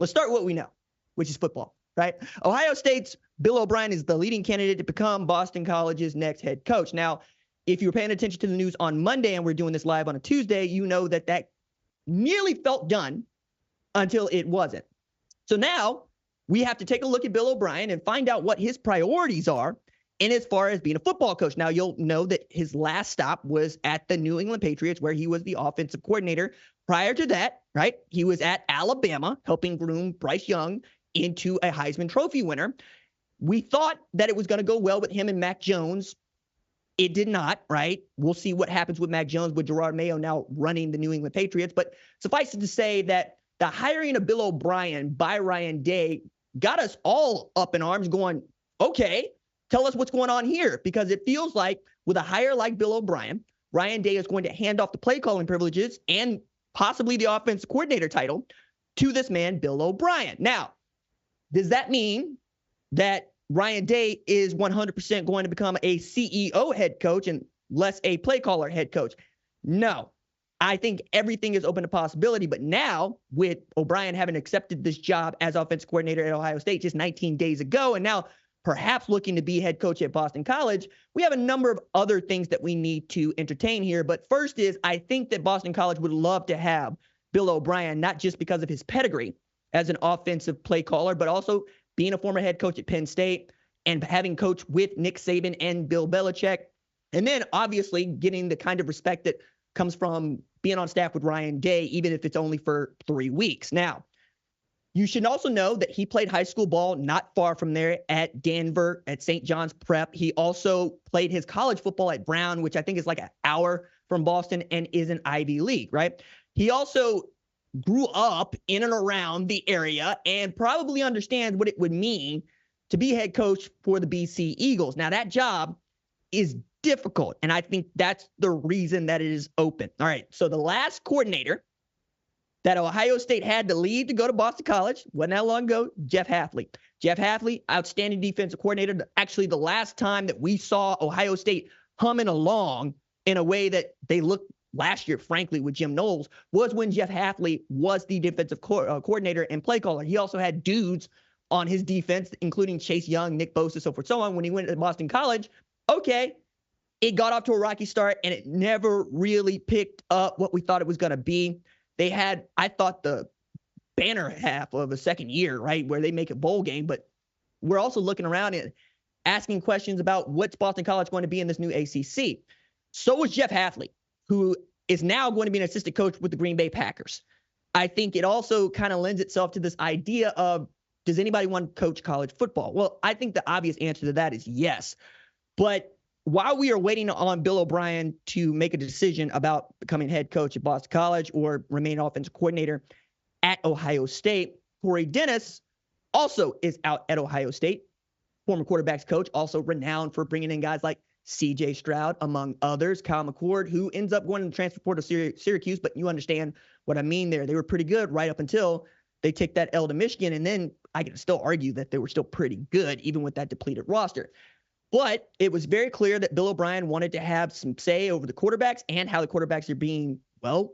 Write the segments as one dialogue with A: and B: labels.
A: Let's start with what we know, which is football, right? Ohio State's Bill O'Brien is the leading candidate to become Boston College's next head coach. Now, if you were paying attention to the news on Monday, and we're doing this live on a Tuesday, you know that nearly felt done until it wasn't. So now we have to take a look at Bill O'Brien and find out what his priorities are in as far as being a football coach. Now, you'll know that his last stop was at the New England Patriots, where he was the offensive coordinator. Prior to that, right, he was at Alabama helping groom Bryce Young into a Heisman Trophy winner. We thought that it was going to go well with him and Mac Jones. It did not, right? We'll see what happens with Mac Jones with Gerard Mayo now running the New England Patriots. But suffice it to say that the hiring of Bill O'Brien by Ryan Day got us all up in arms going, okay, tell us what's going on here. Because it feels like with a hire like Bill O'Brien, Ryan Day is going to hand off the play calling privileges and possibly the offensive coordinator title to this man, Bill O'Brien. Now, does that mean that Ryan Day is 100% going to become a CEO head coach and less a play caller head coach? No. I think everything is open to possibility. But now, with O'Brien having accepted this job as offensive coordinator at Ohio State just 19 days ago, and now perhaps looking to be head coach at Boston College, we have a number of other things that we need to entertain here. But first is, I think that Boston College would love to have Bill O'Brien, not just because of his pedigree as an offensive play caller, but also being a former head coach at Penn State and having coached with Nick Saban and Bill Belichick. And then obviously getting the kind of respect that comes from being on staff with Ryan Day, even if it's only for 3 weeks. Now, you should also know that he played high school ball not far from there at Denver, at St. John's Prep. He also played his college football at Brown, which I think is like an hour from Boston and is an Ivy League, right? He also grew up in and around the area and probably understands what it would mean to be head coach for the BC Eagles. Now, that job is difficult, and I think that's the reason that it is open. All right, so the last coordinator that Ohio State had to leave to go to Boston College wasn't that long ago, Jeff Hafley. Jeff Hafley, outstanding defensive coordinator. Actually, the last time that we saw Ohio State humming along in a way that they looked last year, frankly, with Jim Knowles, was when Jeff Hafley was the defensive coordinator and play caller. He also had dudes on his defense, including Chase Young, Nick Bosa, so forth, so on. When he went to Boston College, okay, it got off to a rocky start, and it never really picked up what we thought it was going to be. They had, I thought, the banner half of a second year, right, where they make a bowl game, but we're also looking around and asking questions about what's Boston College going to be in this new ACC. So was Jeff Hafley, who is now going to be an assistant coach with the Green Bay Packers. I think it also kind of lends itself to this idea of, does anybody want to coach college football? Well, I think the obvious answer to that is yes. But while we are waiting on Bill O'Brien to make a decision about becoming head coach at Boston College or remain offensive coordinator at Ohio State, Cory Dennis also is out at Ohio State, former quarterbacks coach, also renowned for bringing in guys like C.J. Stroud, among others, Kyle McCord, who ends up going to the transfer portal to Syracuse, but you understand what I mean there. They were pretty good right up until they take that L to Michigan, and then I can still argue that they were still pretty good, even with that depleted roster. But it was very clear that Bill O'Brien wanted to have some say over the quarterbacks and how the quarterbacks are being, well,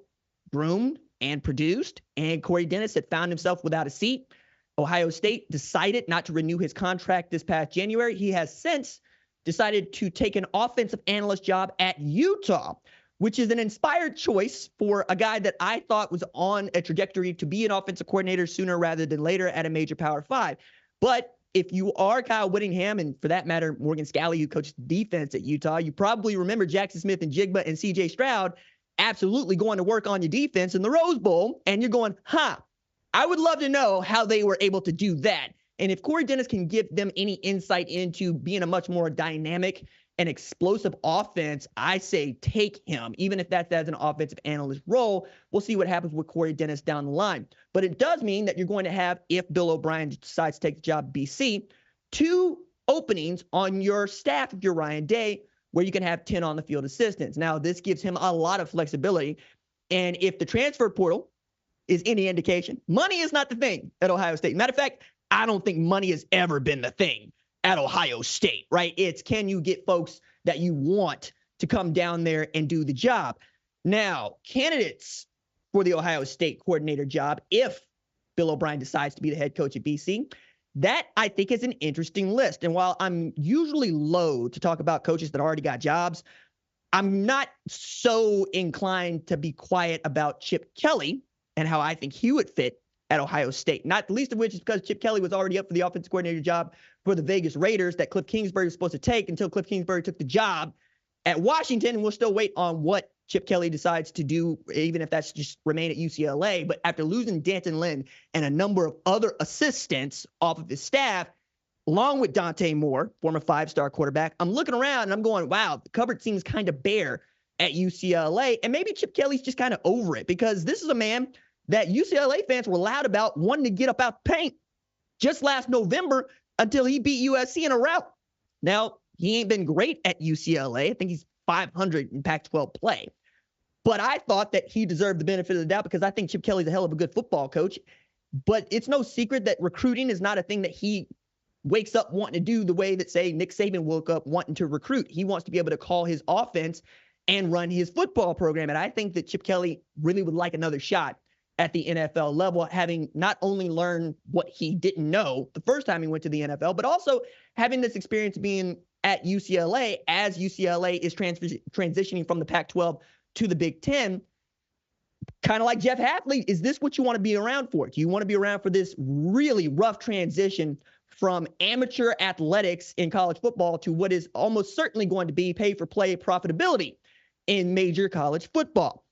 A: groomed and produced. And Cory Dennis had found himself without a seat. Ohio State decided not to renew his contract this past January. He has since decided to take an offensive analyst job at Utah, which is an inspired choice for a guy that I thought was on a trajectory to be an offensive coordinator sooner rather than later at a major Power 5. But if you are Kyle Whittingham, and for that matter, Morgan Scalley, who coached defense at Utah, you probably remember Jackson Smith and Jigba and C.J. Stroud absolutely going to work on your defense in the Rose Bowl, and you're going, I would love to know how they were able to do that. And if Cory Dennis can give them any insight into being a much more dynamic and explosive offense, I say take him, even if that's as an offensive analyst role. We'll see what happens with Cory Dennis down the line. But it does mean that you're going to have, if Bill O'Brien decides to take the job at BC, 2 openings on your staff if you're Ryan Day, where you can have 10 on the field assistants. Now, this gives him a lot of flexibility. And if the transfer portal is any indication, money is not the thing at Ohio State. Matter of fact, I don't think money has ever been the thing at Ohio State, right? It's, can you get folks that you want to come down there and do the job? Now, candidates for the Ohio State coordinator job, if Bill O'Brien decides to be the head coach at BC. That, I think, is an interesting list. And while I'm usually loath to talk about coaches that already got jobs, I'm not so inclined to be quiet about Chip Kelly and how I think he would fit at Ohio State. Not the least of which is because Chip Kelly was already up for the offensive coordinator job for the Vegas Raiders that Cliff Kingsbury was supposed to take until Cliff Kingsbury took the job at Washington. And we'll still wait on what Chip Kelly decides to do, even if that's just remain at UCLA. But after losing Danton Lynn and a number of other assistants off of his staff, along with Dante Moore, former 5-star quarterback, I'm looking around and I'm going, wow, the cupboard seems kind of bare at UCLA. And maybe Chip Kelly's just kind of over it, because this is a man that UCLA fans were loud about wanting to get up out the paint just last November until he beat USC in a rout. Now, he ain't been great at UCLA. I think he's 500 in Pac-12 play. But I thought that he deserved the benefit of the doubt because I think Chip Kelly's a hell of a good football coach. But it's no secret that recruiting is not a thing that he wakes up wanting to do the way that, say, Nick Saban woke up wanting to recruit. He wants to be able to call his offense and run his football program. And I think that Chip Kelly really would like another shot at the NFL level, having not only learned what he didn't know the first time he went to the NFL, but also having this experience being at UCLA as UCLA is transitioning from the Pac-12 to the Big Ten. Kind of like Jeff Hafley, is this what you want to be around for? Do you want to be around for this really rough transition from amateur athletics in college football to what is almost certainly going to be pay-for-play profitability in major college football?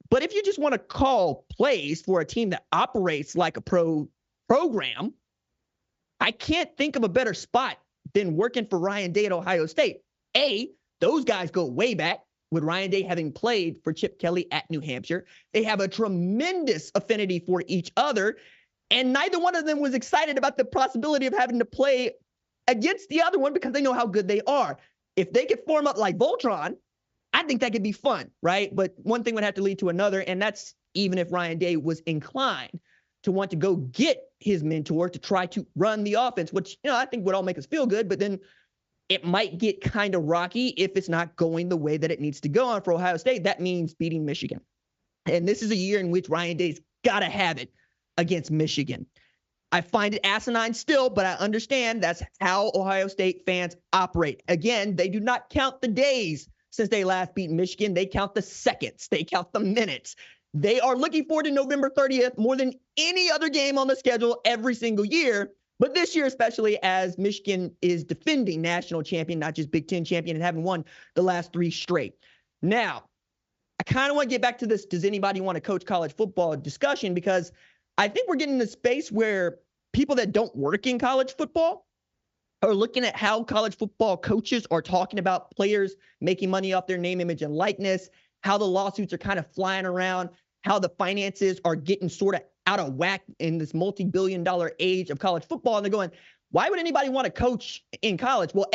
A: But if you just want to call plays for a team that operates like a pro program, I can't think of a better spot than working for Ryan Day at Ohio State. Those guys go way back, with Ryan Day having played for Chip Kelly at New Hampshire. They have a tremendous affinity for each other, and neither one of them was excited about the possibility of having to play against the other one because they know how good they are. If they could form up like Voltron, I think that could be fun, right? But one thing would have to lead to another, and that's even if Ryan Day was inclined to want to go get his mentor to try to run the offense, which, I think would all make us feel good, but then it might get kind of rocky if it's not going the way that it needs to go on for Ohio State. That means beating Michigan. And this is a year in which Ryan Day's got to have it against Michigan. I find it asinine still, but I understand that's how Ohio State fans operate. Again, they do not count the days since they last beat Michigan. They count the seconds. They count the minutes. They are looking forward to November 30th more than any other game on the schedule every single year. But this year, especially as Michigan is defending national champion, not just Big Ten champion, and having won the last 3 straight. Now, I kind of want to get back to this, does anybody want to coach college football discussion? Because I think we're getting in a space where people that don't work in college football are looking at how college football coaches are talking about players making money off their name, image, and likeness, how the lawsuits are kind of flying around, how the finances are getting sort of out of whack in this multi-billion-dollar age of college football. And they're going, why would anybody want to coach in college? Well,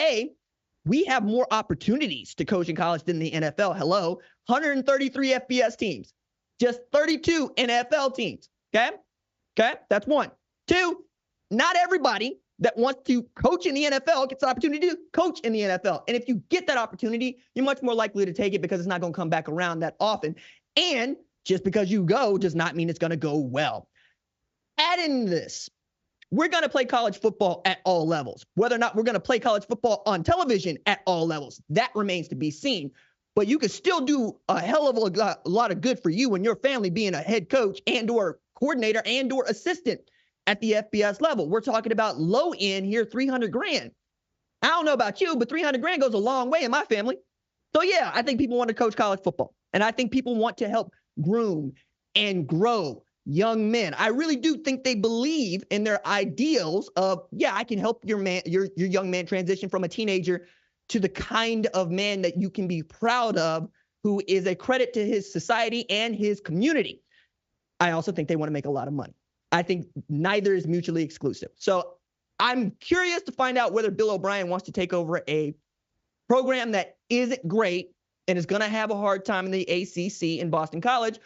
A: we have more opportunities to coach in college than the NFL. Hello, 133 FBS teams, just 32 NFL teams. Okay, that's one. 2, not everybody that wants to coach in the NFL gets the opportunity to coach in the NFL. And if you get that opportunity, you're much more likely to take it because it's not going to come back around that often. And just because you go does not mean it's going to go well. Add in this, we're going to play college football at all levels. Whether or not we're going to play college football on television at all levels, that remains to be seen. But you can still do a hell of a lot of good for you and your family being a head coach and or coordinator and or assistant at the FBS level. We're talking about low end here, $300,000. I don't know about you, but $300,000 goes a long way in my family. So yeah, I think people want to coach college football. And I think people want to help groom and grow young men. I really do think they believe in their ideals of, I can help your young man transition from a teenager to the kind of man that you can be proud of, who is a credit to his society and his community. I also think they want to make a lot of money. I think neither is mutually exclusive. So I'm curious to find out whether Bill O'Brien wants to take over a program that isn't great and is going to have a hard time in the ACC in Boston College,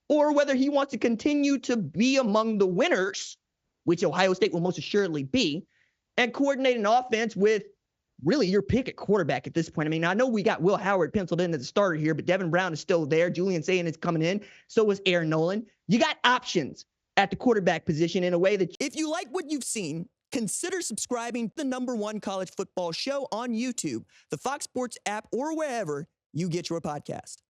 A: or whether he wants to continue to be among the winners, which Ohio State will most assuredly be, and coordinate an offense with really your pick at quarterback at this point. I mean, I know we got Will Howard penciled in as a starter here, but Devin Brown is still there. Julian Sayin is coming in. So is Aaron Nolan. You got options at the quarterback position in a way that
B: If you like what you've seen, consider subscribing to the #1 college football show on YouTube, the Fox Sports app, or wherever you get your podcast.